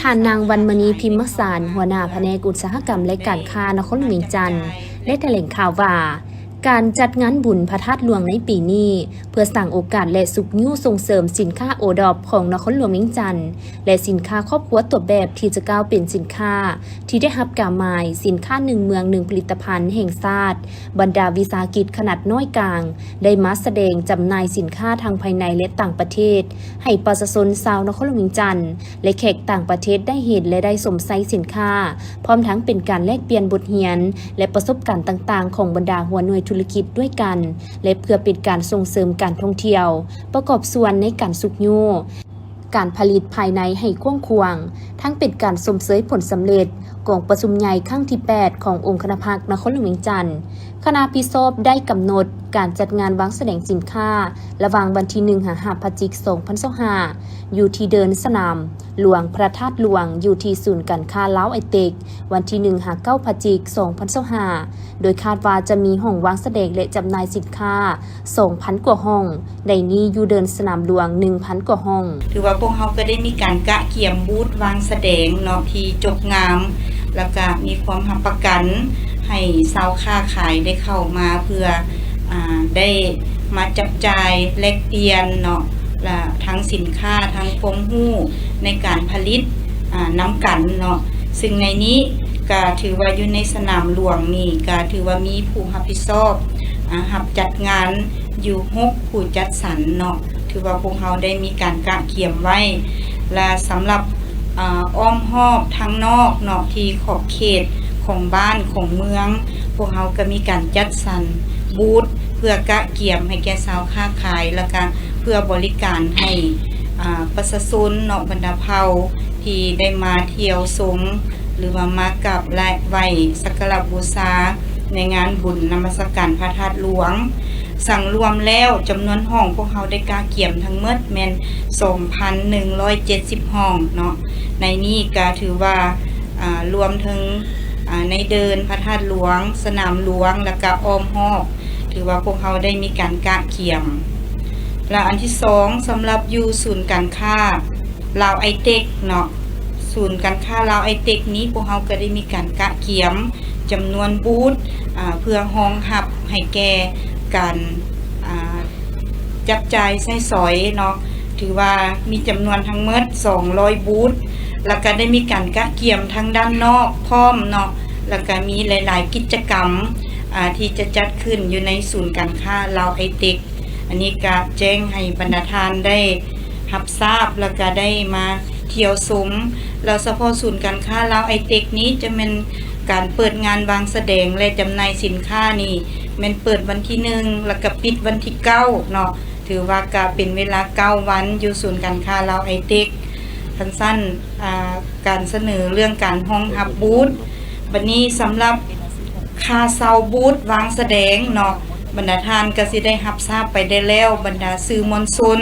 ท่านนางวรรณมณีพิมพ์สารหัวหน้าแผนกอุตสาหกรรมและการค้านครหลวงเวียงจันทร์ได้แถลงข่าวว่าการจัดงานบุญพระธาตุหลวงในปีนี้เพื่อสร้างโอกาสและสุขยิ้วส่งเสริมสินค้าโอดอปของนครหลวงเวียงจันทร์และสินค้าครอบครัวตัวแบบที่จะก้าวเป็นสินค้าที่ได้รับการหมายสินค้าหนึ่งเมืองหนึ่งผลิตภัณฑ์แห่งชาติบรรดาวิสาหกิจขนาดน้อยกลางได้มาแสดงจำหน่ายสินค้าทางภายในและต่างประเทศให้ประชาชนชาวนครหลวงเวียงจันทร์และแขกต่างประเทศได้เห็นและได้สวมใส่สินค้าพร้อมทั้งเป็นการแลกเปลี่ยนบทเรียนและประสบการณ์ต่างๆของบรรดาหัวหน่วยธุรกิจด้วยกันและเพื่อเป็นการส่งเสริมการท่องเที่ยวประกอบส่วนในการสุขยูการผลิตภายในให้กว้างขวางทั้งเป็นการสมเสยผลสำเร็จกองประชุมใหญ่ครั้งที่ 8 ขององค์คณะภาคนครหลวงเวียงจันทร์คณะพิโซบได้กำหนดการจัดงานวางแสดงสินค้าระหว่างวันที่1 5 พฤศจิกายน 2025อยู่ที่เดินสนามหลวงพระธาตุหลวงอยู่ที่ศูนย์การค้าลาวไอเต็กวันที่1 9 พฤศจิกายน 2025โดยคาดว่าจะมีห้องวางแสดงและจำหน่ายสินค้า 2,000 กว่าห้องในนี้อยู่เดินสนามหลวง 1,000 กว่าห้องถือว่าพวกเขาก็ได้มีการกะเกี่ยมบูธวางแสดงเนาะที่จบงามแล้วก็มีความรับประกันให้ชาวค้าขายได้เข้ามาเพื่อได้มาจับจ่ายแลกเปลี่ยนเนาะและทั้งสินค้าทั้งความรู้ในการผลิตน้ำกันเนาะซึ่งในนี้ก็ถือว่าอยู่ในสนามหลวงนี่ก็ถือว่ามีผู้รับผิดชอบรับจัดงานอยู่6ผู้จัดสรรเนาะถือว่าพวกเขาได้มีการกะเกี่ยมไว้และสำหรับอ้อมหอบทางนอกเนาะที่ขอบเขตของบ้านของเมืองพวกเขาก็มีการจัดสรรบูธเพื่อกะเกี่ยมให้แก่ชาวค้าขายแล้วก็เพื่อบริการให้ประชาชนเนาะบรรดาเผ่าที่ได้มาเที่ยวชมหรือว่ามากับและไหว้สักการะบูชาในงานบุญนมัสการพระธาตุหลวงสั่งรวมแล้วจำนวนห้องพวกเขาได้กาเกี่ยมทั้งหมดแม่น 2,170 ห้องเนาะในนี้ก็ถือว่ารวมถึงในเดินพระธาตุหลวงสนามหลวงแล้วก็อ้อมหอบถือว่าพวกเขาได้มีการกะเกี่ยมและอันที่2สำหรับอยู่ศูนย์การค้าลาวไอเต็กเนาะศูนย์การค้าลาวไอเต็กนี้พวกเขาก็ได้มีการกะเกี่ยมจำนวนบูธเพื่อห้องรับให้แก่การจับจ่ายใช้สอยเนาะถือว่ามีจำนวนทั้งหมด200บูธแล้วก็ได้มีการกะเกี่ยมทางด้านนอกพร้อมเนาะแล้วก็มีหลายๆกิจกรรมที่จะจัดขึ้นอยู่ในศูนย์การค้าลาวไอเต็กอันนี้ก็แจ้งให้บรรดาทานได้รับทราบแล้วก็ได้มาเที่ยวชมแล้วเฉพาะศูนย์การค้าลาวไอเต็กนี้จะเป็นการเปิดงานวางแสดงและจำหน่ายสินค้านี่มันเปิดวันที่1แล้วก็ปิดวันที่9เนาะถือว่าก็เป็นเวลา9วันอยู่ศูนย์การค้าลาวไอเต็กสั้นการเสนอเรื่องการห้องรับบูธวันนี้สำหรับค่าเช่าบูธวางแสดงเนาะบรรดาทานก็สิได้รับทราบไปได้แล้วบรรดาสื่อมวลชน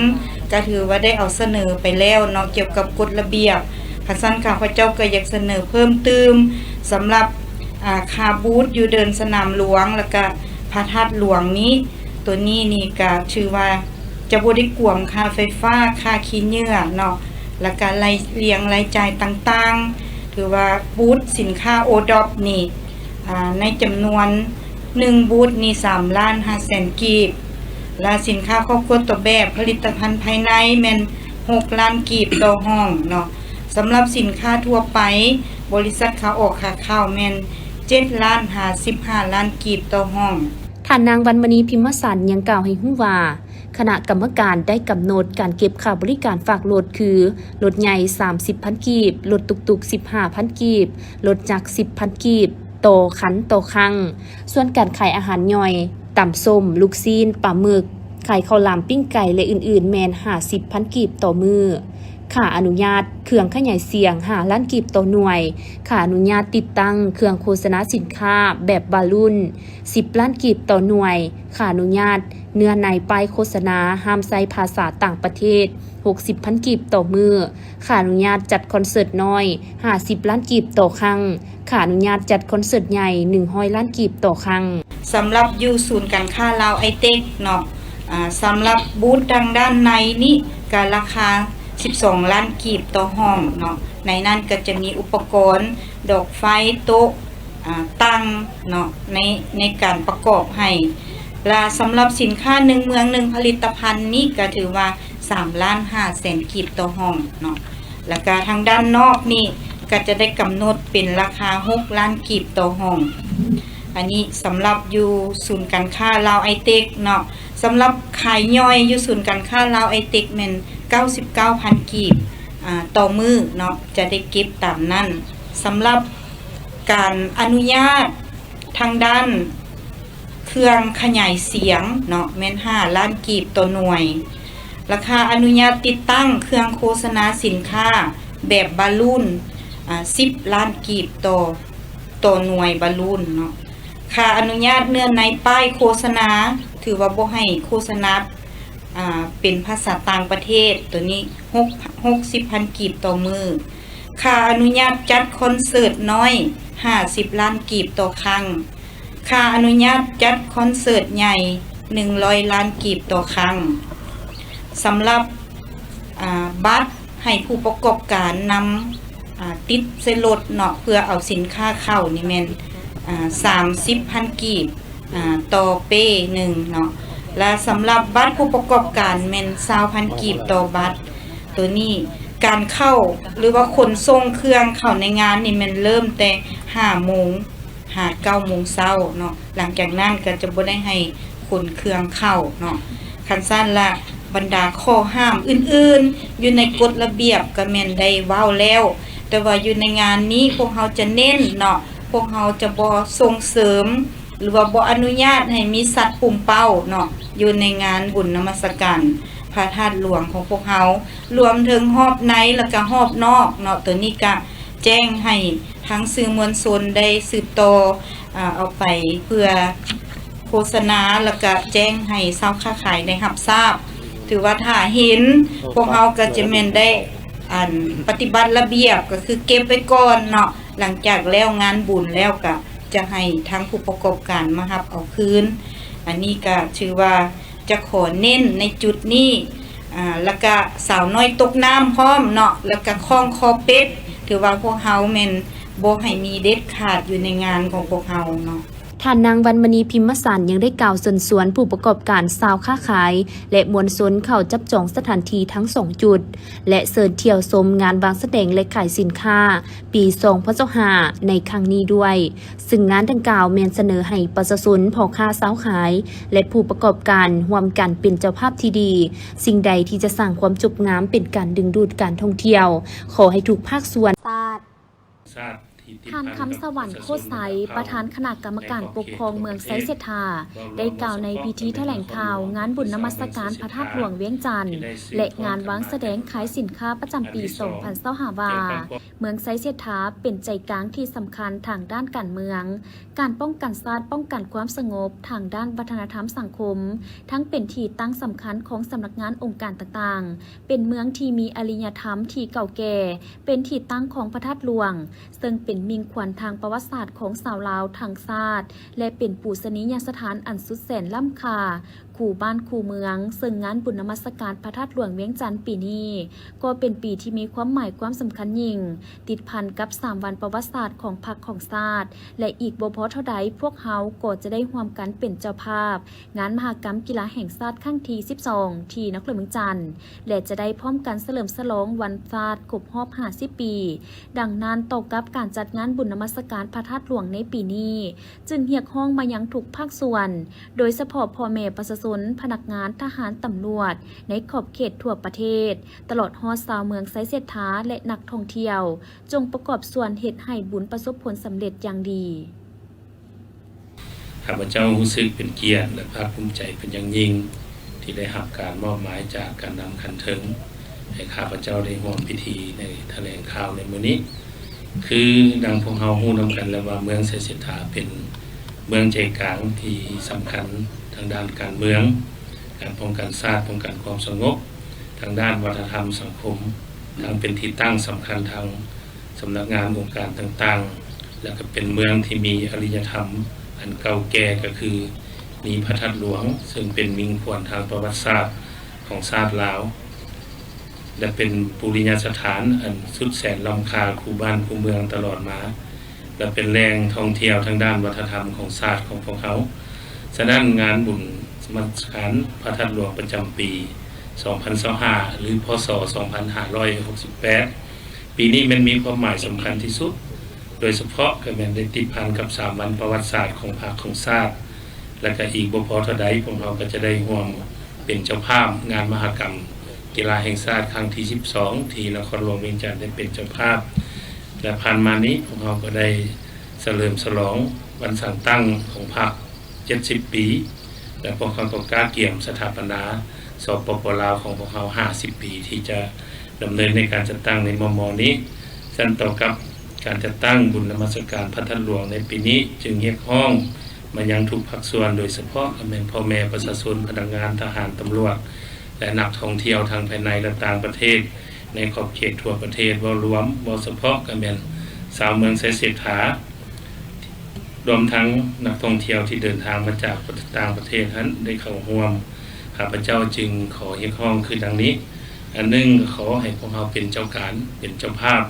ก็ถือว่าได้เอาเสนอไปแล้วเนาะเกี่ยวกับกฎระเบียบสั้นข้าพเจ้าก็อยากเสนอเพิ่มเติมสำหรับค่าบูธอยู่เดินสนามหลวงแล้วก็พระธาตุหลวงนี้ตัวนี้นี่ก็ชื่อว่าจะบ่ได้กวมค่าไฟฟ้าค่าขี้เหงื่อเนาะแล้วก็รายเรียงรายจ่ายต่างๆถือว่าบูธสินค้าโอดอปนี่ในจำนวน1บูธนี่3,500,000 กีบและสินค้าครอบครัวตัวแบบผลิตภัณฑ์ภายในแม่น6 ล้านกีบต่อห้องเนาะสำหรับสินค้าทั่วไปบริษัทขาออกขาเข้าแม่น7,55 ล้านกีบต่อห้องท่านนางวรรณมณีพิมพ์สารยังกล่าวให้ฮู้ว่าคณะกรรมการได้กำหนดการเก็บค่าบริการฝากรถคือรถใหญ่ 30,000 กีบรถตุกๆ 15,000 กีบรถจักร 10,000 กีบโตขันโตคังส่วนการขายอาหารย่อยตำส้มลูกซีนปลาหมึกขายข้าวหลามปิ้งไก่และอื่นๆแมน 50,000 กีบต่อมือค่าอนุญาตเครื่องขยายเสียง5 ล้านกีบต่อหน่วยค่าอนุญาตติดตั้งเครื่องโฆษณาสินค้าแบบบาลุน10 ล้านกีบต่อหน่วยค่าอนุญาตเนื้อในป้ายโฆษณาห้ามใช้ภาษาต่างประเทศ 60,000 กีบต่อมือค่าอนุญาตจัดคอนเสิร์ตน้อย50 ล้านกีบต่อครั้งค่าอนุญาตจัดคอนเสิร์ตใหญ่100 ล้านกีบต่อครั้งสำหรับอยู่ศูนย์การค้าลาวไอเต็กเนาะสำหรับบูธทางด้านในนี้ก็ราคา 12 ล้านกีบต่อห้องเนาะในนั้นก็จะมีอุปกรณ์ดอกไฟโต๊ะตั้งเนาะในการประกอบให้และสำหรับสินค้า1เมือง1ผลิตภัณฑ์นี้ก็ถือว่า3.5 ล้านกีบต่อห้องเนาะแล้วก็ทางด้านนอกนี่ก็จะได้กำหนดเป็นราคา6 ล้านกีบต่อห้องอันนี้สำหรับอยู่ศูนย์การค้าลาวไอเต็กเนาะสำหรับขายย่อยอยู่ศูนย์การค้าลาวไอเต็กแม่น 99,000 กีบต่อมือเนาะจะได้เก็บตามนั้นสำหรับการอนุญาตทางด้านเครื่องขยายเสียงเนาะแม่น5 ล้านกีบต่อหน่วยราคาอนุญาตติดตั้งเครื่องโฆษณาสินค้าแบบบอลลูน10 ล้านกีบต่อหน่วยบอลลูนเนาะค่าอนุญาตเนื้อในป้ายโฆษณาถือว่าบ่ให้โฆษณาเป็นภาษาต่างประเทศตัวนี้60,000 กีบต่อมือค่าอนุญาตจัดคอนเสิร์ตน้อย50 ล้านกีบต่อครั้งค่าอนุญาตจัดคอนเสิร์ตใหญ่100 ล้านกีบต่อครั้งสำหรับบัตรให้ผู้ประกอบการนำติดใส่รถเนาะเพื่อเอาสินค้าเข้านี่แม่น30,000 กีบต่อเป้หนึ่งเนาะและสำหรับบัตรผู้ประกอบการแม่น20,000 กีบต่อบัตรตัวนี้การเข้าหรือว่าขนส่งเครื่องเข้าในงานนี่มันเริ่มแต่5 โมง9 โมงเช้าเนาะหลังจากนั้นก็จะบ่ได้ให้ขนเครื่องเข้าเนาะคันสั้นละบรรดาข้อห้ามอื่นๆอยู่ในกฎระเบียบก็แม่นได้เว้าแล้วแต่ว่าอยู่ในงานนี้พวกเราจะเน้นเนาะพวกเราจะบ่ส่งเสริมหรือว่าบ่อนุญาตให้มีสัตว์ปุ่มเป้าเนาะอยู่ในงานบุญนมัสการพระธาตุหลวงของพวกเรารวมถึงรอบในแล้วก็รอบนอกเนาะตัวนี้ก็แจ้งให้ทั้งสื่อมวลชนได้สืบต่อเอาไปเพื่อโฆษณาแล้วก็แจ้งให้ชาวค้าขายได้รับทราบถือว่าถ้าเห็นพวกเราก็จะแม่นได้ปฏิบัติระเบียบก็คือเก็บไว้ก่อนเนาะหลังจากแล้วงานบุญแล้วก็จะให้ทั้งผู้ประกอบการมารับเอาคืนอันนี้ก็ถือว่าจะขอเน้นในจุดนี้แล้วก็สาวน้อยตกน้ำพร้อมเนาะแล้วก็คล้องคอเป็ดถือว่าพวกเฮาแม่นบ่ให้มีเด็ดขาดอยู่ในงานของพวกเฮาเนาะท่านนางวรรณมณีพิมพ์สารยังได้กล่าวเชิญชวนผู้ประกอบการชาวค้าขายและมวลชนเข้าจับจองสถานที่ทั้ง2จุดและเชิญเที่ยวชมงานวางแสดงและขายสินค้าปี2025ในครั้งนี้ด้วยซึ่งงานดังกล่าวแม่นเสนอให้ประชาชนพ่อค้าชาวขายและผู้ประกอบการร่วมกันเป็นเจ้าภาพที่ดีสิ่งใดที่จะสร้างความจุกงามเป็นการดึงดูดการท่องเที่ยวขอให้ทุกภาคส่วนท่านคำสวรรค์โคตรไซประธานคณะกรรมการปกครองเมืองไซเสถาได้กล่าวในพิธีแถลงข่าวงานบุญนมัสการพระธาตุหลวงเวียงจันทร์และงานวางแสดงขายสินค้าประจำปี2025ว่าเมืองไซเสถาเป็นใจกลางที่สำคัญทางด้านการเมืองการป้องกันชาติป้องกันความสงบทางด้านวัฒนธรรมสังคมทั้งเป็นที่ตั้งสำคัญของสำนักงานองค์การต่างๆเป็นเมืองที่มีอารยธรรมที่เก่าแก่เป็นที่ตั้งของพระธาตุหลวงซึ่งเป็นมิ่งขวัญทางประวัติศาสตร์ของชาวลาวทางชาติและเป็นปูชนียสถานอันสุดแสนล้ำค่าคู่บ้านคู่เมืองซึ่งงานบุญนมัสการพระธาตุหลวงเวียงจันทร์ปีนี้ก็เป็นปีที่มีความหมายความสำคัญยิ่งติดพันกับ3วันประวัติศาสตร์ของพรรคของชาติและอีกบ่พอเท่าใดพวกเฮาก็จะได้ร่วมกันเป็นเจ้าภาพงานมหกรรมกีฬาแห่งชาติครั้งที่12ที่นครหลวงเวียงจันทร์และจะได้พร้อมกันเฉลิมฉลองวันชาติครบรอบ50 ปีดังนั้นต่อกับการจัดงานบุญนมัสการพระธาตุหลวงในปีนี้จึงเรียกร้องมายังทุกภาคส่วนโดยเฉพาะพ่อแม่ประชาชนพนักงานทหารตำรวจในขอบเขตทั่วประเทศตลอดฮอดชาวเมืองไซเสถาและนักท่องเที่ยวจงประกอบส่วนเฮ็ดให้บุญประสบผลสำเร็จอย่างดีข้าพเจ้ารู้สึกเป็นเกียรติและภาคภูมิใจเป็นอย่างยิ่งที่ได้รับการมอบหมายจากการนำขันเถิงให้ข้าพเจ้าได้ร่วมพิธีในแถลงข่าวในมื้อนี้คือดังพวกเราฮู้นำกันแล้วว่าเมืองไซเสถาเป็นเมืองใจกลางที่สำคัญทางด้านการเมืองการป้องกันชาติป้องกันความสงบทางด้านวัฒนธรรมสังคมทางเป็นที่ตั้งสำคัญทางสำนักงานองค์การต่างๆและก็เป็นเมืองที่มีอารยธรรมอันเก่าแก่ก็คือมีพระธาตุหลวงซึ่งเป็นมิ่งขวัญทางประวัติศาสตร์ของชาติลาว และเป็นปุริยสถานอันสุดแสนล้ำค่าคู่บ้านคู่เมืองตลอดมาและเป็นแหล่งท่องเที่ยวทางด้านวัฒนธรรมของชาติของพวกเขาฉะนั้นงานบุญสมสการพระธาตุหลวงประจำปี 2025 หรือพศ 2568 ปีนี้มันมีความหมายสำคัญที่สุดโดยเฉพาะก็แม่นได้ติดพันกับ 3 วันประวัติศาสตร์ของภาคของชาติและก็อีกบ่พอเท่าใดพวกเราก็จะได้ร่วมเป็นเจ้าภาพงานมหกรรมกีฬาแห่งชาติครั้งที่ 12 ที่นครหลวงเวียงจันทน์ได้เป็นเจ้าภาพและผ่านมานี้พวกเราก็ได้เฉลิมฉลองวันสั่งตั้งของพรรค70 ปีและพวกเขาก็กล้าเกี่ยมสถาปนาสปป.ลาวของพวกเขา50 ปีที่จะดำเนินในการจัดตั้งในม.นี้สั้นต่อกับการจัดตั้งบุญนมัสการพระธาตุหลวงในปีนี้จึงเรียกร้องมายังทุกภาคส่วนโดยเฉพาะพ่อแม่ประชาชนพนักงานทหารตำรวจและนักท่องเที่ยวทางภายในและต่างประเทศในขอบเขตทั่วประเทศรวมเฉพาะก็เป็นชาวเมืองไสเสถารวมทั้งนักท่องเที่ยวที่เดินทางมาจากต่างประเทศนั้นได้เข้าร่วมข้าพเจ้าจึงขอเรียกร้องคือดังนี้อันหนึ่งขอให้พวกเราเป็นเจ้าการเป็นเจ้าภาพ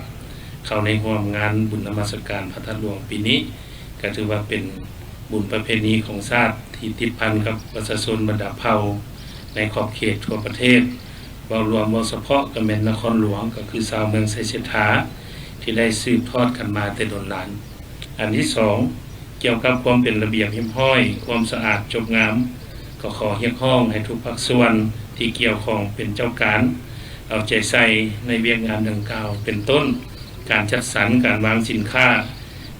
เข้าในร่วมงานบุญนมัสการพระธาตุหลวงปีนี้ก็ถือว่าเป็นบุญประเพณีของชาติที่ติดพันกับประชาชนบรรดาเผ่าในขอบเขตทั่วประเทศรวมเฉพาะก็แม่นนครหลวงก็คือชาวเมืองไสเสถาที่ได้สืบทอดกันมาแต่โดนนานอันที่2เกี่ยวกับความเป็นระเบียบเรียบร้อยความสะอาดจบงามก็ขอเรียกร้องให้ทุกภาคส่วนที่เกี่ยวข้องเป็นเจ้าการเอาใจใส่ในเวียกงานดังกล่าวเป็นต้นการจัดสรรการวางสินค้า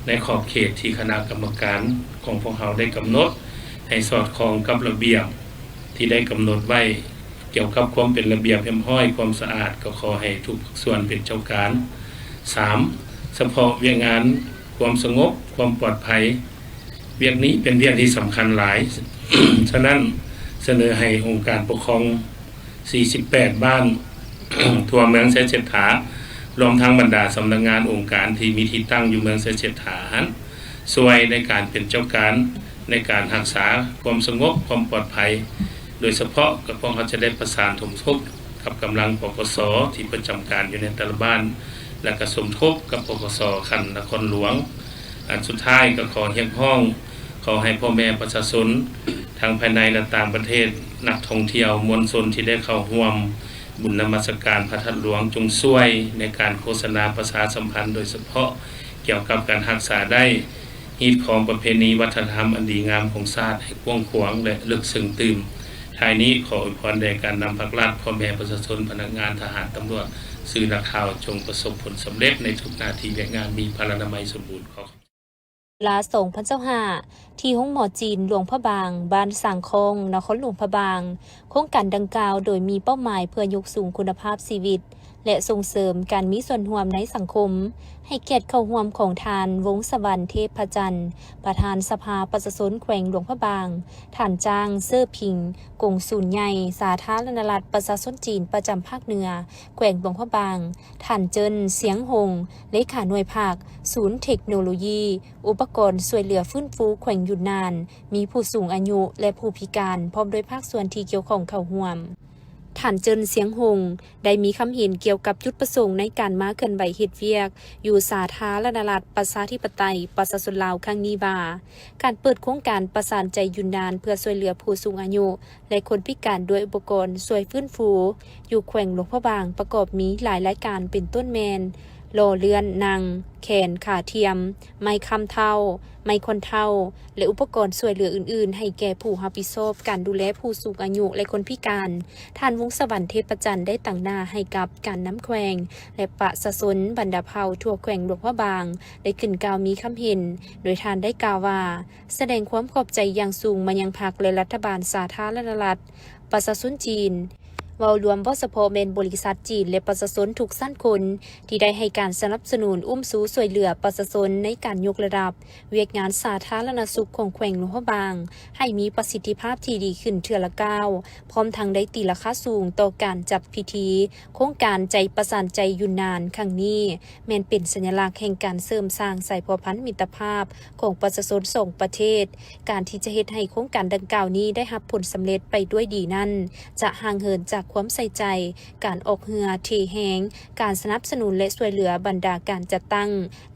ในขอบเขตที่คณะกรรมการของพวกเราได้กำหนดให้สอดคล้องกับระเบียบที่ได้กำหนดไว้เกี่ยวกับความเป็นระเบียบเรียบร้อยความสะอาดก็ขอให้ทุกส่วนเป็นเจ้าการ 3. เฉพาะเวียกงานความสงบความปลอดภัยเวียกนี้เป็นเวียกที่สำคัญหลาย ฉะนั้นเสนอให้องค์การปกครอง 48 บ้าน ทั่วเมืองไสเสถารวมทั้งบรรดาสำนักงานองค์การที่มีที่ตั้งอยู่เมืองไสเสถาช่วยในการเป็นเจ้าการในการรักษาความสงบความปลอดภัยโดยเฉพาะกับพวกเขาจะได้ประสานสมทบกับกำลังปปสที่ประจำการอยู่ในแต่ละบ้านและก็สมทบกับปปสคันนครหลวงอันสุดท้ายก็ขอเรียกร้องขอให้พ่อแม่ประชาชนทางภายในและต่างประเทศนักท่องเที่ยวมวลชนที่ได้เข้าร่วมบุญนมัสการพระธาตุหลวงจงช่วยในการโฆษณาประชาสัมพันธ์โดยเฉพาะเกี่ยวกับการรักษาได้ฮีตของประเพณีวัฒนธรรมอันดีงามของชาติให้กว้างขวางและลึกซึ้งตื่นท้ายนี้ขออวยพรแด่การนำภาครัฐพ่อแม่ประชาชนพนักงานทหารตำรวจสื่อนักข่าวจงประสบผลสำเร็จในทุกหน้าที่และงานมีพลานามัยสมบูรณ์ขอลาส่งพระเจ้าห้าที่ห้องหมอจีนหลวงพระบางบ้านสังคงนครหลวงพระบางโครงการดังกล่าวโดยมีเป้าหมายเพื่อยกสูงคุณภาพชีวิตและส่งเสริมการมีส่วนร่วมในสังคมให้เกียรติเข้าร่วมของทานวงศ์สวรรค์เทพจันทร์ประธานสภาประชาชนแขวงหลวงพระบางท่านจางเซอร์พิงกงศูนย์ใหญ่สาธารณรัฐประชาชนจีนประจำภาคเหนือแขวงหลวงพระบางท่านเจินเสียงหงเลขาหน่วยภาคศูนย์เทคโนโลยีอุปกรณ์ช่วยเหลือฟื้นฟูแขวงยุนนานมีผู้สูงอายุและผู้พิการพร้อมด้วยภาคส่วนที่เกี่ยวข้องเข้าร่วมท่านเจินเสียงหงได้มีคำเห็นเกี่ยวกับจุดประสงค์ในการมาเคลื่อนไหวเฮ็ดเวียกอยู่สาธารณรัฐประชาธิปไตยประชาชนลาวครั้งนี้ว่าการเปิดโครงการประสานใจยุนนานเพื่อช่วยเหลือผู้สูงอายุและคนพิการด้วยอุปกรณ์ช่วยฟื้นฟูอยู่แขวงหลวงพระบางประกอบมีหลายรายการเป็นต้นแมนโลเรือนนางแขนขาเทียมไม้คำเท่าไม้คนเท่าและอุปกรณ์ช่วยเหลืออื่นๆให้แก่ผู้รับผิดชอบการดูแลผู้สูงอายุและคนพิการท่านวงศ์สวรรค์เทพจันทร์ได้ตั้งหน้าให้กับการน้ำแขวงและประชาชนบรรดาเผ่าทั่วแขวงหลวงพระบางได้ขึ้นกล่าวมีคำเห็นโดยท่านได้กล่าวว่าแสดงความขอบใจอย่างสูงมายังพรรคและรัฐบาลสาธารณรัฐประชาชนจีนเว้ารวมบ่เฉพาะแม่นบริษัทจีนและประชาชนทุกสั้นคนที่ได้ให้การสนับสนุนสู้ช่วยเหลือประชาชนในการยกระดับเวียกงานสาธารณสุขของแขวงหลวงพระบางให้มีประสิทธิภาพที่ดีขึ้นเทื่อละก้าวพร้อมทั้งได้ตีราคาสูงต่อการจัดพิธีโครงการใจประสานใจยุนนานครั้งนี้แม้นเป็นสัญลักษณ์แห่งการเสริมสร้างสายพัวพันธ์มิตรภาพของประชาชนสองประเทศการที่จะเฮ็ดให้โครงการดังกล่าวนี้ได้รับผลสำเร็จไปด้วยดีนั้นจะห่างเหินจาก ความใส่ใจการออกเรือที่แหงการสนับสนุนและช่วยเหลือบรรดาการจัดตั้ง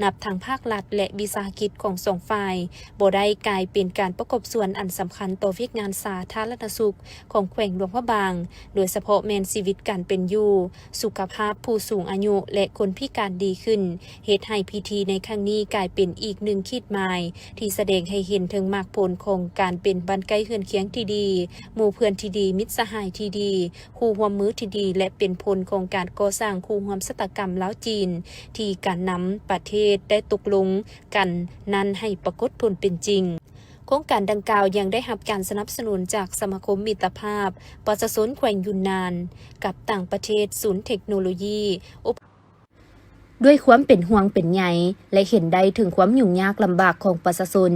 นับทางภาครัฐและวิสาหกิจของสองฝ่ายบ่ได้กลายเป็นการประกบส่วนอันสำคัญต่อวิกงานสาธารณสุขของแขวงหลวงพระบางโดยเฉพาะแมนชีวิตการเป็นอยู่สุขภาพผู้สูงอายุและคนพิการดีขึ้นเหตุให้พิธีในครั้งนี้กลายเป็นอีกหนึ่งขีดหมายที่แสดงให้เห็นถึงมากผลของการเป็นบ้านใกล้เฮือนเคียงที่ดีหมู่เพื่อนที่ดีมิตรสหายที่ดีคู่ร่วมมือที่ดีและเป็นผลของการก่อสร้างคู่ร่วมชะตากรรมลาวจีนที่การนำประเทศได้ตกลงกันนั้นให้ปรากฏผลเป็นจริงโครงการดังกล่าวยังได้รับการสนับสนุนจากสมาคมมิตรภาพประชาชนแขวงยุนนานกับต่างประเทศศูนย์เทคโนโลยีด้วยความเป็นห่วงเป็นใยและเห็นได้ถึงความยุ่งยากลำบากของประชาชน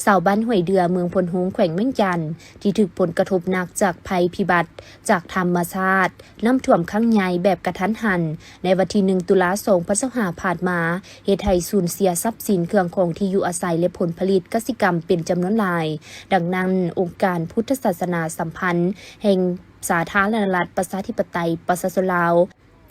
ชาวบ้านห้วยเดือเมืองพลหงส์แขวงเมืองจันทน์ที่ถูกผลกระทบหนักจากภัยพิบัติจากธรรมชาติน้ำท่วมครั้งใหญ่แบบกระทันหันในวันที่1 ตุลาคม 2565ผ่านมาเหตุให้สูญเสียทรัพย์สินเครื่องของที่อยู่อาศัยและผลผลิตกสิกรรมเป็นจำนวนหลายดังนั้นองค์การพุทธศาสนาสัมพันธ์แห่งสาธารณรัฐประชาธิปไตยประชาชนลาว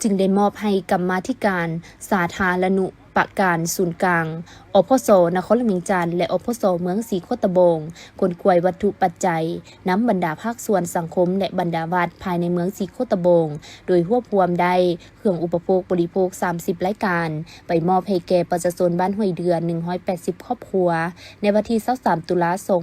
จึงได้มอบให้กรรมาธิการสาธารณูปการศูนย์กลางอพส.นครหลวงจันทน์และอพส.เมืองศรีโคตะบงขนกวยวัตถุปัจจัยนำบรรดาภาคส่วนสังคมและบรรดาวัดภายในเมืองศรีโคตะบงโดยรวบรวมได้เครื่องอุปโภคบริโภค30รายการไปมอบให้แก่ประชาชนบ้านห้วยเดือ180ครอบครัวในวันที่23 ตุลาคม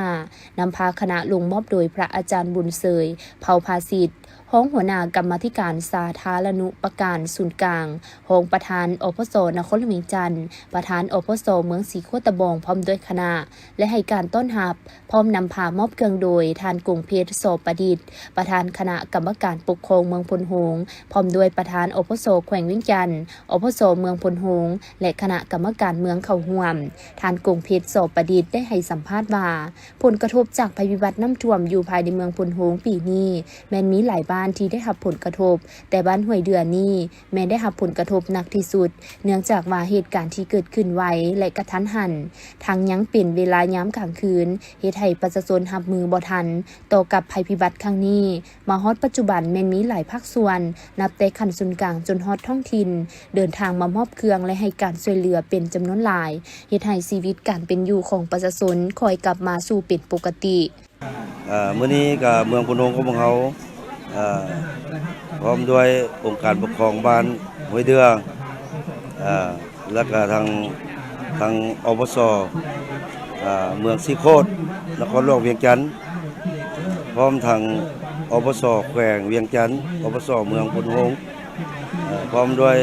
2565นำพาคณะลงมอบโดยพระอาจารย์บุญเสยเผ่าภาสิทธิ์ห้องหัวหน้ากรรมาธิการสาธารณูปการศูนย์กลางห้องประธานอพส.นครหลวงจันทน์ประธานอพส.เมืองศรีโคตะบงพร้อมด้วยคณะและให้การต้อนรับพร้อมนำพามอบเครื่องโดยทานกรุงเพชรโสประดิษฐ์ประธานคณะกรรมการปกครองเมืองพลหงส์พร้อมด้วยประธานอพส.แขวงเวียงจันทน์อพส.เมืองพลหงส์และคณะกรรมการเมืองเข้าร่วมทานกรุงเพชรโสประดิษฐ์ได้ให้สัมภาษณ์ว่าผลกระทบจากภัยพิบัติน้ำท่วมอยู่ภายในเมืองพลหงส์ปีนี้แม้นมีหลายบ้านที่ได้รับผลกระทบแต่บ้านห้วยเดือนี้แม้ได้รับผลกระทบหนักที่สุดเนื่องจากว่าเหตุการณ์ที่เกิดขึ้นไวและกระทันหันทางยังเป็นเวลายามกลางคืนเฮ็ดให้ประชาชนรับมือบ่ทันต่อกับภัยพิบัติครั้งนี้มาฮอดปัจจุบันแม้นมีหลายภาคส่วนนับแต่ขั้นศูนย์กลางจนฮอดท้องถิ่นเดินทางมามอบเครื่องและให้การช่วยเหลือเป็นจำนวนหลายเฮ็ดให้ชีวิตการเป็นอยู่ของประชาชนค่อยกลับมาสู่เป็นปกติมื้อนี้ก็เมืองพนมของเราพร้อมด้วยองค์การปกครองบ้านห้วยเดือและก็ทางอปส.เมืองศรีโคตนครหลวงเวียงจันทน์พร้อมทางอปส.แขวงเวียงจันทน์อปส.เมืองพลหงส์พร้อมด้วย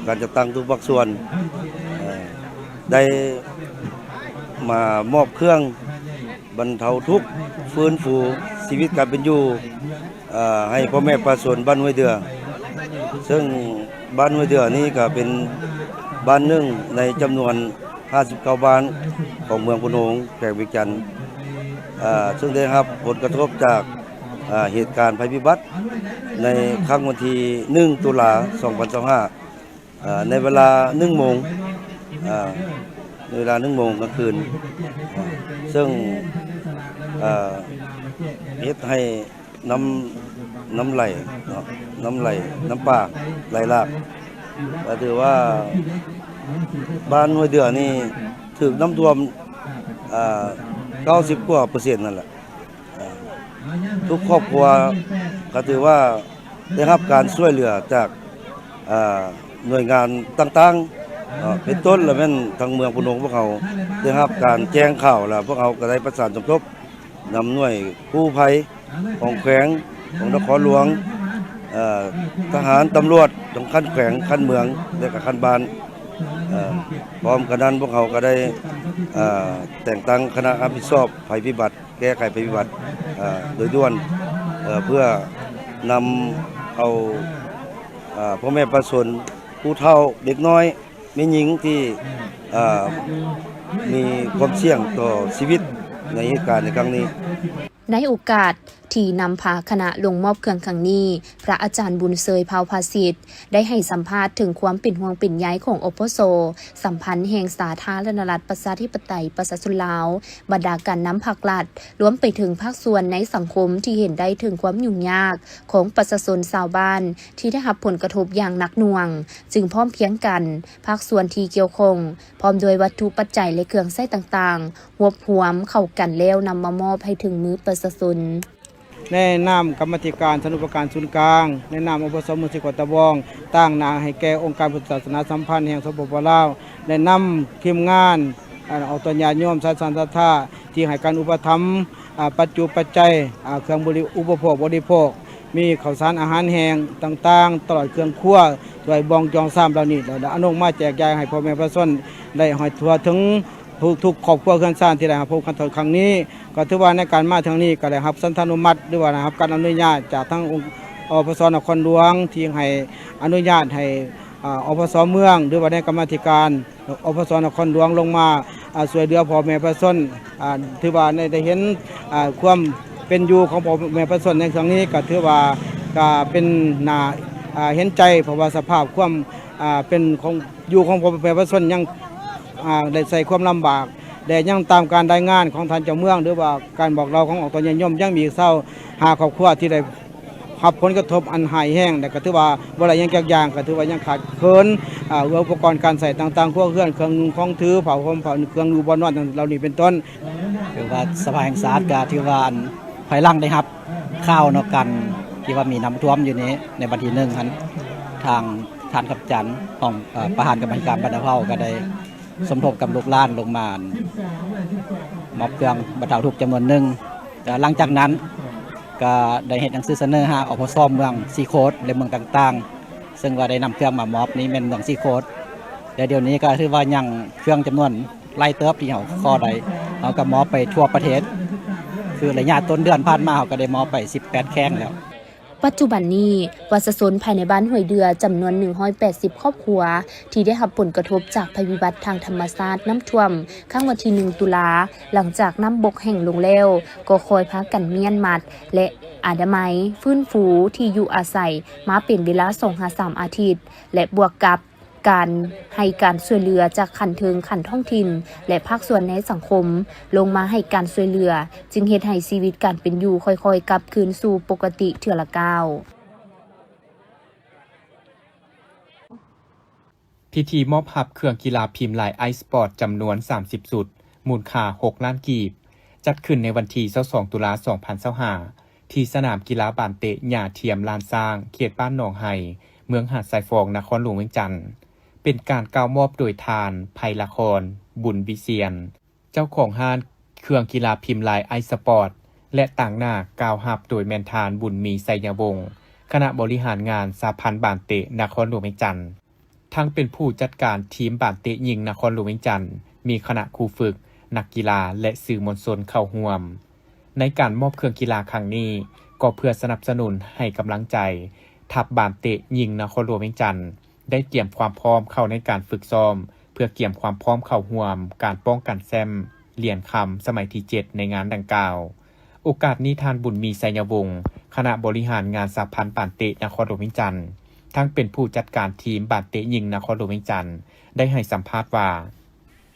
การจัดตั้งทุกภาคส่วนได้มามอบเครื่องบรรเทาทุกข์ฟื้นฟูชีวิตการเป็นอยู่ให้พ่อแม่ประชาชนบ้านห้วยเดือซึ่งบ้านห้วยเดือนี้ก็เป็นบ้านหนึ่งในจำนวน59บ้านของเมืองพนมแขวงเวียงจันทน์ซึ่งได้รับผลกระทบจากเหตุการณ์ภัยพิบัติในครั้งวันที่1 ตุลาคม 2025ในเวลา 1 โมงในเวลา 1 โมงกลางคืนซึ่งเฮ็ดให้น้ำไหลน้ำป่าไหลหลากก็ถือว่าบ้านห้วยเดือนี่ถูกน้ำท่วม90 กว่าเปอร์เซ็นต์นั่นแหละทุกครอบครัวก็ถือว่าได้รับการช่วยเหลือจากหน่วยงานต่างๆเป็นต้นแล้วแม่นทางเมืองพนมพวกเขาได้รับการแจ้งข่าวแล้วพวกเขาก็ได้ประสานสมทบนำหน่วยกู้ภัยของแขวงของนครหลวงทหารตำรวจของขั้นแขวงขั้นเมืองและก็ขั้นบ้านพร้อมกันนั้นพวกเขาก็ได้แต่งตั้งคณะรับผิดชอบภัยพิบัติแก้ไขภัยพิบัติโดยด่วนเพื่อนำเอาพ่อแม่ประชาชนผู้เฒ่าเด็กน้อยแม่หญิงที่มีความเสี่ยงต่อชีวิตในเหตุการณ์ในครั้งนี้ ในโอกาสที่นำพาคณะลงมอบเครื่องครั้งนี้พระอาจารย์บุญเซยเผาภาสิทธิ์ได้ให้สัมภาษณ์ถึงความเป็นห่วงเป็นใยของอปสสัมพันธ์แห่งสาธารณรัฐประชาธิปไตยประชาชนลาวบรรดาการนำภาครัฐรวมไปถึงภาคส่วนในสังคมที่เห็นได้ถึงความยุ่งยากของประชาชนชาวบ้านที่ได้รับผลกระทบอย่างหนักหน่วงจึงพร้อมเพียงกันภาคส่วนที่เกี่ยวข้องพร้อมโดยวัตถุปัจจัยและเครื่องใช้ต่างๆรวบรวมเข้ากันแล้วนำมามอบให้ถึงมือประชาชนในนามกรรมธิการธนุปการศูนย์กลางในนามอปสมุสิกตะบองตั้งนาให้แก่องค์การพุทธศาสนาสัมพันธ์แห่งสปปลาวได้นำทีมงานเอาตัวญาติโยมสายสันทธาที่ให้การอุปถัมภ์ปัจจุปัจจัยเครื่องอุปโภคบริโภคมีข้าวสารอาหารแห้งต่างๆตลอดเครื่องครัวด้วยบองจองซ้ำเหล่านี้ได้อนุมาแจกจ่ายให้พ่อแม่ประชาชนได้หอยทั่วถึงทุกครอบครัวเพื่อนซ่านที่ได้รับพบกันครั้งนี้ก็ถือว่าในการมาทางนี้ก็ได้รับสันทานุมัติหรือว่านะครับการอนุญาตจากทั้งองค์อปสนครหลวงที่ให้อนุญาตให้อปสเมืองหรือว่าในกรรมธิการอปสนครหลวงลงมาช่วยเหลือพ่อแม่ประชาชนถือว่าได้เห็นความเป็นอยู่ของพ่อแม่ประชาชนในครั้งนี้ก็ถือว่าก็เป็นน่าเห็นใจเพราะว่าสภาพความเป็นของอยู่ของพ่อแม่ประชาชนยังได้ใส่ความลำบากแต่ยังตามการรายงานของท่านเจ้าเมืองหรือว่าการบอกเราของออกตัวย่อมยังมีเศร้าหาครอบครัวที่ได้รับผลกระทบอันหายแห้งแต่ก็ถือว่าบ่ได้ยังแก่อย่างก็ถือว่ายังขาดเคินอุปกรณ์การใส่ต่างๆพวกเครื่องของถือเผาเครื่องอยู่บนนอนเรานี่เป็นต้นถือว่าสภาแห่งชาติก็ถือว่าภายหลังได้ครับข้าวนอกกันที่ว่ามีน้ำท่วมอยู่นี้ในบัดทีหนึ่งทางท่านขับจันของประธานกรรมการบรรเทาก็ได้สมทบกับลูกหลานลงมามอบเครื่องบรรเทาทุกข์จำนวนหนึ่งหลังจากนั้นก็ได้เห็นหนังสือเสนอหาอปสเมืองซีโคดและเมืองต่างๆซึ่งว่าได้นำเครื่องมามอบนี้เป็นเมืองซีโคดแต่เดี๋ยวนี้ก็ถือว่ายังเครื่องจำนวนไล่เติบที่เขาข้อใดเราก็มอบไปทั่วประเทศคือระยะต้นเดือนผ่านมาเขาก็ได้มอบไป18แข้งแล้วปัจจุบันนี้ประชาชนภายในบ้านห้วยเดือจำนวน180ครอบครัวที่ได้รับผลกระทบจากภัยพิบัติทางธรรมชาติน้ำท่วมข้างวันที่1ตุลาหลังจากน้ำบกแห่งลงแล้วก็คอยพากันเมียนมัดและอนามัยฟื้นฟูที่อยู่อาศัยมาเป็นเวลา 2-3 อาทิตย์และบวกกับการให้การช่วยเหลือจากขันเทิงขันท้องถิ่นและภาคส่วนในสังคมลงมาให้การช่วยเหลือจึงเฮ็ดให้ชีวิตการเป็นอยู่ค่อยๆกลับคืนสู่ปกติเทื่อละก้าวพิธีมอบหับเครื่องกีฬาพิมพ์ลายไอสปอร์ตจำนวน30สุดมูลค่า6ล้านกีบจัดขึ้นในวันที่22ตุลา2025ที่สนามกีฬาบ้านเตะหญ้าเทียมลานสร้างเขตบ้านหนองไห่เมืองหาดทรายฟองนครหลวงเวียงจันทน์เป็นการกล่าวมอบโดยทานไพละครบุญวิเชียนเจ้าของห้างเครื่องกีฬาพิมพ์ลายไอสปอร์ตและต่างหน้ากล่าวหับโดยแมนทานบุญมีไสยวงศ์คณะบริหารงานสหพันธ์บ้านเตะนครหลวงเวียงจันทน์ทั้งเป็นผู้จัดการทีมบ้านเตะหญิงนครหลวงเวียงจันทน์มีคณะครูฝึกนักกีฬาและสื่อมวลชนเข้าร่วมในการมอบเครื่องกีฬาครั้งนี้ก็เพื่อสนับสนุนให้กำลังใจทัพบ้านเตะหญิงนครหลวงเวียงจันทน์ได้เตรียมความพร้อมเข้าในการฝึกซ้อมเพื่อเตรียมความพร้อมเข้าร่วมการป้องกันแชมป์เหรียญคำสมัยที่7ในงานดังกล่าวโอกาสนี้ทานบุญมีไสยวงศ์คณะบริหารงานสหพันธ์บ้านเตะนครหลวงเวียงจันทน์ทั้งเป็นผู้จัดการทีมบ้านเตะหญิงนครหลวงเวียงจันทน์ได้ให้สัมภาษณ์ว่า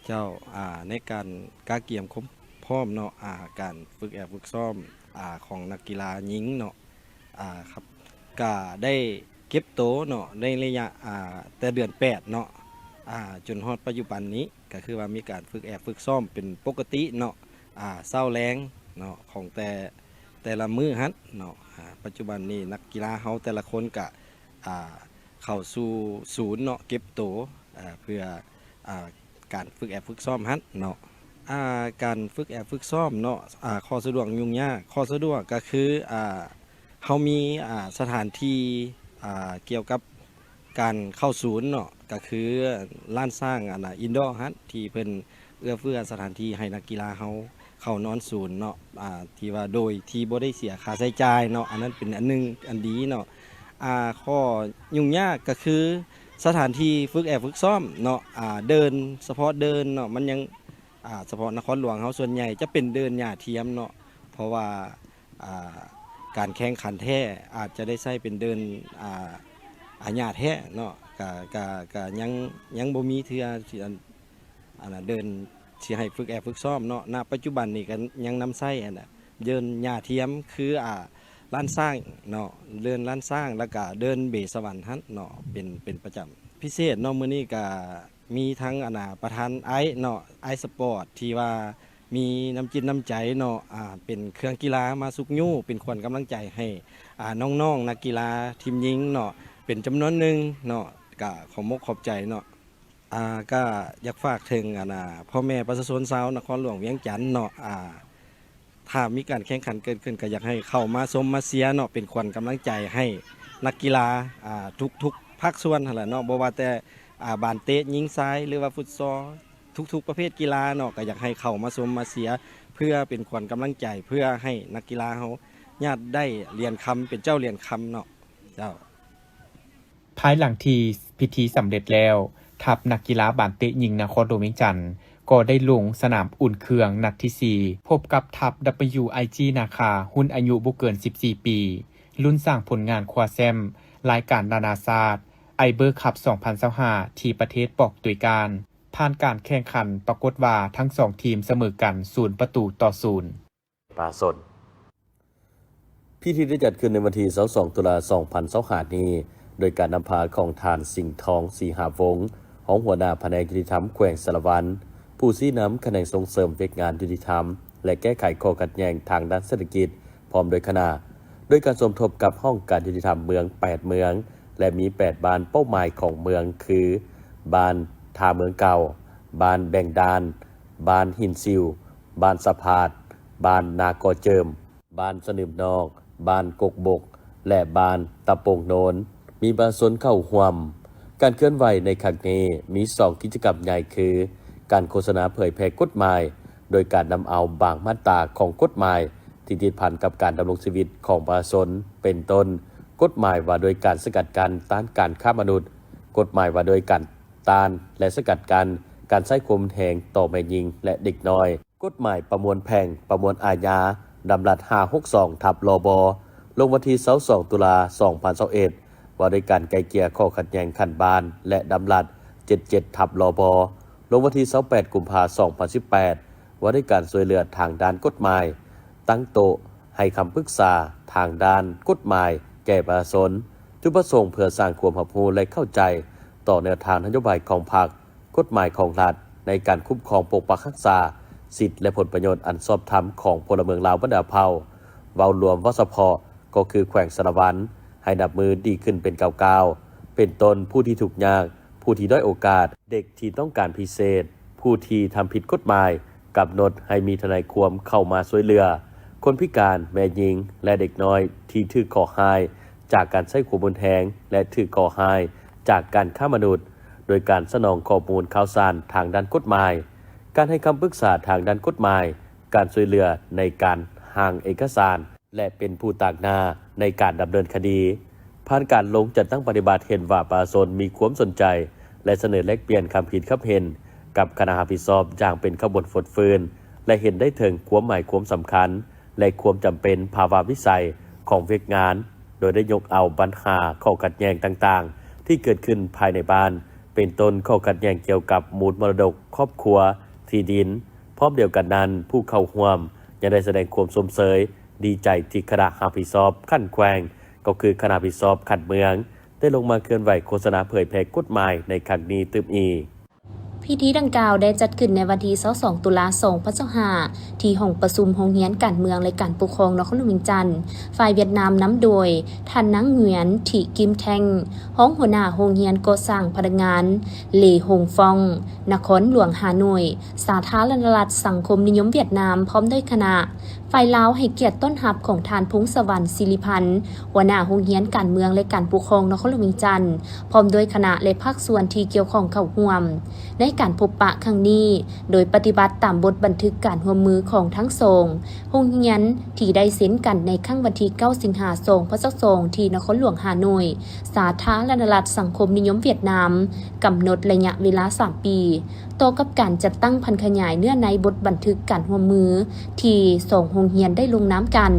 เจ้าในการเกียมพร้อมเนาะการฝึกซ้อมของนักกีฬาหญิงเนาะครับก็ได้เก็บโตเนาะในระยะแต่เดือน8เนาะจนฮอดปัจจุบันนี้ก็คือว่ามีการฝึกซ้อมเป็นปกติเนาะเช้าแลงเนาะของแต่ละมื้อฮั่นเนาะปัจจุบันนี้นักกีฬาเฮาแต่ละคนก็เข้าสู่ศูนย์เนาะเก็บโตเพื่อการฝึกซ้อมฮั่นเนาะการฝึกซ้อมเนาะข้อสะดวกยุ่งยากข้อสะดวกก็คือเฮามีสถานที่เกี่ยวกับการเข้าศูนย์เนาะก็คือลานสร้างอินดอร์ฮั่นที่เพิ่นเอื้อเฟื้อสถานที่ให้นักกีฬาเฮาเข้านอนศูนย์เนาะที่ว่าโดยที่บ่ได้เสียค่าใช้จ่ายเนาะอันนั้นเป็นอันนึงอันดีเนาะข้อยุ่งยากก็คือสถานที่ฝึกซ้อมเนาะเดินเฉพาะเดินเนาะมันยังเฉพาะนครหลวงเฮาส่วนใหญ่จะเป็นเดินหญ้าเทียมเนาะ เพราะว่าการแข่งขันแท้อาจจะได้ใช้เป็นเดินอาญาแท้เนาะก็ยังบ่มีเทื่อที่เดินสิให้ฝึกซ้อมเนาะณปัจจุบันนี้ก็ยังนำใช้เดินหญ้าเทียมคือล้านสร้างเนาะเดินล้านสร้างแล้วก็เดินเบสวรรค์หั่นเนาะเป็นประจำพิเศษเนาะมื้อนี้ก็มีทั้งประธานไอเนาะไอสปอร์ตที่ว่ามีน้ำจิตน้ำใจเนาะเป็นเครื่องกีฬามาสุกยู่เป็นขวัญกำลังใจให้น้องๆนักกีฬาทีมหญิงเนาะเป็นจำนวนหนึ่งเนาะก็ขอมกขอบใจเนาะก็อยากฝากถึงพ่อแม่ประชาชนชาวนครหลวงเวียงจันทน์เนาะถ้ามีการแข่งขันเกิดขึ้นก็อยากให้เข้ามาชมมาเชียร์เนาะเป็นขวัญกำลังใจให้นักกีฬาทุกภาคส่วนหั่นแหละเนาะบ่ว่าแต่บานเตะยิงซ้ายหรือว่าฟุตซอลทุกประเภทกีฬาเนาะก็อยากให้เข้ามาชมมาเชียร์เพื่อเป็นขวัญกำลังใจเพื่อให้นักกีฬาเฮาญาติได้เหรียญคำเป็นเจ้าเหรียญคำเนาะเจ้า ภายหลังที่พิธีสำเร็จแล้วทัพนักกีฬาบานเตะหญิงนครหลวงเวียงจันทน์ก็ได้ลงสนามอุ่นเครื่องนัดที่ 4 พบกับทัพ WIG นาคาหุ้นอายุบ่เกิน 14 ปี รุ่นสร้างผลงานคว้าแชมป์รายการนานาชาติไอเบอร์คัพ 2025 ที่ประเทศปอกตุยการผ่านการแข่งขันปรากฏว่าทั้ง2ทีมเสมอกัน0-0 ปาสนพิธีได้จัดขึ้นในวันที่22ตุลา2025นี้โดยการนำพาของทานสิงห์ทองศรีหาวงศ์ของหัวหน้าแผนกยุติธรรมแขวงสารวันผู้ชี้นำคะแนนส่งเสริมเวกงานยุติธรรมและแก้ไขข้อขัดแย้งทางด้านเศรษฐกิจพร้อมโดยคณะโดยการสมทบกับห้องการยุติธรรมเมือง8เมืองและมี8บ้านเป้าหมายของเมืองคือบ้านท่าเมืองเก่าบ้านแบ่งดานบ้านหินซิวบ้านสะพาดบ้านนากอเจิมบ้านสนิมนอกบ้านกกบกและบ้านตะโปงโนนมีบาสนเข้าห่วมการเคลื่อนไหวในครั้งนี้มี2กิจกรรมใหญ่คือการโฆษณาเผยแพร่กฎหมายโดยการนำเอาบางมาตราของกฎหมายที่ติดพันกับการดำรงชีวิตของประชาชนเป็นต้นกฎหมายว่าโดยการสกัดกั้นต้านการค้ามนุษย์กฎหมายว่าโดยการต้านและสกัดกั้นการใช้ข่มแหงต่อแม่หญิงและเด็กน้อยกฎหมายประมวลแพ่งประมวลอาญาดำรัส562/ลบลงวันที่22ตุลา2021ว่าโดยการไกลเกลี่ยข้อขัดแย้งขั้นบ้านและดำรัส77/ลบลงวันที่28กุมภาพันธ์2018ว่าด้วยการช่วยเหลือทางด้านกฎหมายตั้งโต๊ะให้คำปรึกษาทางด้านกฎหมายแก่ประชาชนจุดประสงค์เพื่อสร้างความรับรู้และเข้าใจต่อแนวทางนโยบายของพรรคกฎหมายของรัฐในการคุ้มครองปกปักรักษาสิทธิและผลประโยชน์อันชอบธรรมของพลเมืองลาวบรรดาเผ่าเว้ารวมวสพ.ก็คือแขวงสารวันให้นับมือดีขึ้นเป็นก้าวๆเป็นต้นผู้ที่ถูกยากผู้ที่ด้อยโอกาสเด็กที่ต้องการพิเศษผู้ที่ทำผิดกฎหมายกำหนดให้มีทนายความเข้ามาช่วยเหลือคนพิการแม่หญิงและเด็กน้อยที่ถูกก่อหายจากการใช้ความรุนแรงและถูกก่อหายจากการฆ่ามนุษย์โดยการสนองข้อมูลข่าวสารทางด้านกฎหมายการให้คำปรึกษาทางด้านกฎหมายการช่วยเหลือในการห่างเอกสารและเป็นผู้ต่างหน้าในการดำเนินคดีผ่านการลงจัดตั้งปฏิบัติเห็นว่าประชาชนมีความสนใจและเสนอแลกเปลี่ยนคำผิดคำเห็นกับคณะรับผิดชอบอย่างเป็นขบวนฟดฟื้นและเห็นได้ถึงความหมายความสำคัญและความจำเป็นภาวะวิสัยของเวกงานโดยได้ยกเอาปัญหาข้อขัดแย้งต่างๆที่เกิดขึ้นภายในบ้านเป็นต้นข้อขัดแย้งเกี่ยวกับมูลมรดกครอบครัวที่ดินพร้อมเดียวกันนั้นผู้เข้าร่วมยังได้แสดงความสมเสยดีใจที่คณะรับผิดชอบขั้นแขวงก็คือคณะรับผิดชอบขั้นเมืองได้ลงมาเคลื่อนไหวโฆษณาเผยแพร่กฎหมายในครั้งนี้ตึมอีก พิธีดังกล่าวได้จัดขึ้นในวันที่22ตุลา2025ที่ห้องประชุมโรงเรียนการเมืองและการปกครองนครหลวงเวียงจันทน์ฝ่ายเวียดนามนำโดยท่านนางเหงียนถิกิมแทงห้องหัวหน้าโรงเรียนก่อสร้างพนักงานเหล่หงฟองนครหลวงฮานอยสาธารณรัฐสังคมนิยมเวียดนามพร้อมด้วยคณะฝ่ายลาวให้เกียรติต้นรับของทานพงศวรรณศิริพันธ์หัวหน้าโรงเรียนการเมืองและการปกครองนครหลวงเวียงจันทน์พร้อมด้วยคณะและภาคส่วนที่เกี่ยวข้องเข้าร่วมในการพบปะครั้งนี้โดยปฏิบัติตามบทบันทึกการร่วมมือของทั้งสองโรงเรียนที่ได้เซ็นกันในครั้งวันที่9สิงหาคม2022ที่นครหลวงฮานอยสาธารณรัฐสังคมนิยมเวียดนามกำหนดระยะเวลา3ปีต่อกับการจัดตั้งพันขยายเนื้อในบทบันทึกการร่วมมือที่2 โรงเรียนได้ลงน้ำกัน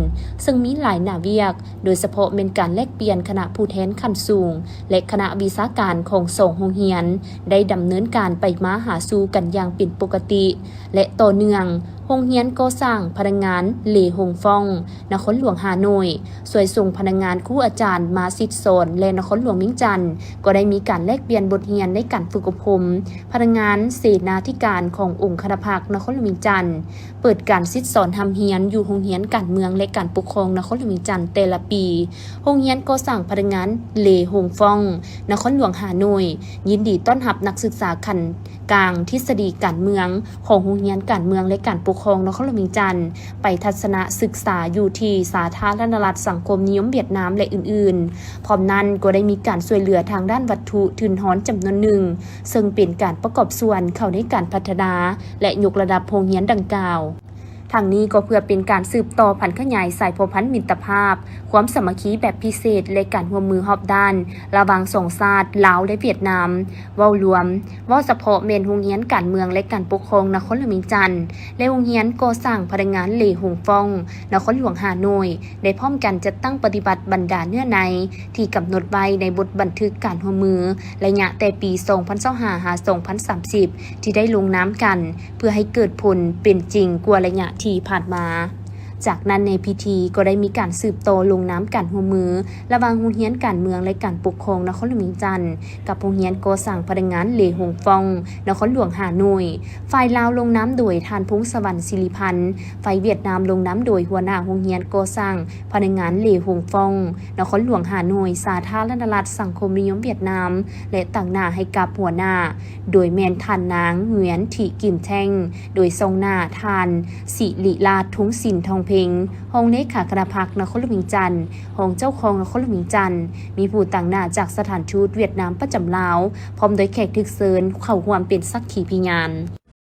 ซึ่งมีหลายหน้าเวียกโดยเฉพาะเป็นการแลกเปลี่ยนคณะผู้แทนขั้นสูงและคณะวิชาการของ2โรงเรียนได้ดำเนินการไปมาหาสู่กันอย่างเป็นปกติและต่อเนื่องโรงเรียนก่อสร้างพนักงานเหล่หงฟองนครหลวงฮานอยสวยส่งพนักงานครูอาจารย์มาสิทธิ์สอนและนครหลวงเวียงจันทน์ก็ได้มีการแลกเปลี่ยนบทเรียนในการฝึกอบรมพนักงานเสนาธิการขององค์คณะภาคนครหลวงเวียงจันทน์เปิดการสิทธิ์สอนทำเรียนอยู่โรงเรียนการเมืองและการปกครองนครหลวงเวียงจันทน์แต่ละปีโรงเรียนก่อสร้างพนักงานเหล่หงฟองนครหลวงฮานอยยินดีต้อนรับนักศึกษาขั้นกลางทฤษฎีการเมืองของโรงเรียนการเมืองและการปกครองนครหลวงเวียงจันทน์ไปทัศนศึกษาอยู่ที่สาธารณรัฐสังคมนิยมเวียดนามและอื่นๆพร้อมนั้นก็ได้มีการช่วยเหลือทางด้านวัตถุทุนทอนจำนวนหนึ่งซึ่งเป็นการประกอบส่วนเข้าในการพัฒนาและยกระดับโรงเรียนดังกล่าวทางนี้ก็เพื่อเป็นการสืบต่อพันธุ์ขยายสายพันธุ์มิตรภาพความสามัคคีแบบพิเศษและการร่วมมือรอบด้านระหว่างสองชาติลาวและเวียดนามเว้ารวมเว้าเฉพาะเมนโรงเรียนการเมืองและการปกครองนครหลวงเวียงจันทน์และโรงเรียนก่อสร้างพนักงานเหล่หงฟองนครหลวงฮานอยได้พร้อมกันจัดตั้งปฏิบัติบรรดาเนื้อในที่กำหนดไว้ในบทบันทึกการร่วมมือระยะแต่ปี 2025 หา 2030 ที่ได้ลงน้ำกันเพื่อให้เกิดผลเป็นจริงกว่าระยะที่ผ่านมาจากนั้นในพิธีก็ได้มีการสืบโตลงน้ำกันหัวมือระหว่างโรงเรียนการเมืองและการปกครองนครหลวงเวียงจันทน์กับโรงเรียนก่อสร้างพนักงานเหล่หงฟองนครหลวงฮานอยฝ่ายลาวลงน้ำโดยทานพงศวรรณศิริพันธ์ฝ่ายเวียดนามลงน้ำโดยหัวหน้าโรงเรียนก่อสร้างพนักงานเหล่หงฟองนครหลวงฮานอยสาธารณรัฐสังคมนิยมเวียดนามและตั้งหน้าให้กับหัวหน้าโดยแมนทานนางเหงียนถิกิมแท่งโดยทรงหน้าทานสิริราชทุงสินทองเพ็งห้องเลขาคณะพรรคนครหลวงเวียงจันทน์ห้องเจ้าของนครหลวงเวียงจันทน์มีผู้ต่างหน้าจากสถานทูตเวียดนามประจำลาวพร้อมโดยแขกทึกเซิญเข้าร่วมเป็นสักขีพยาน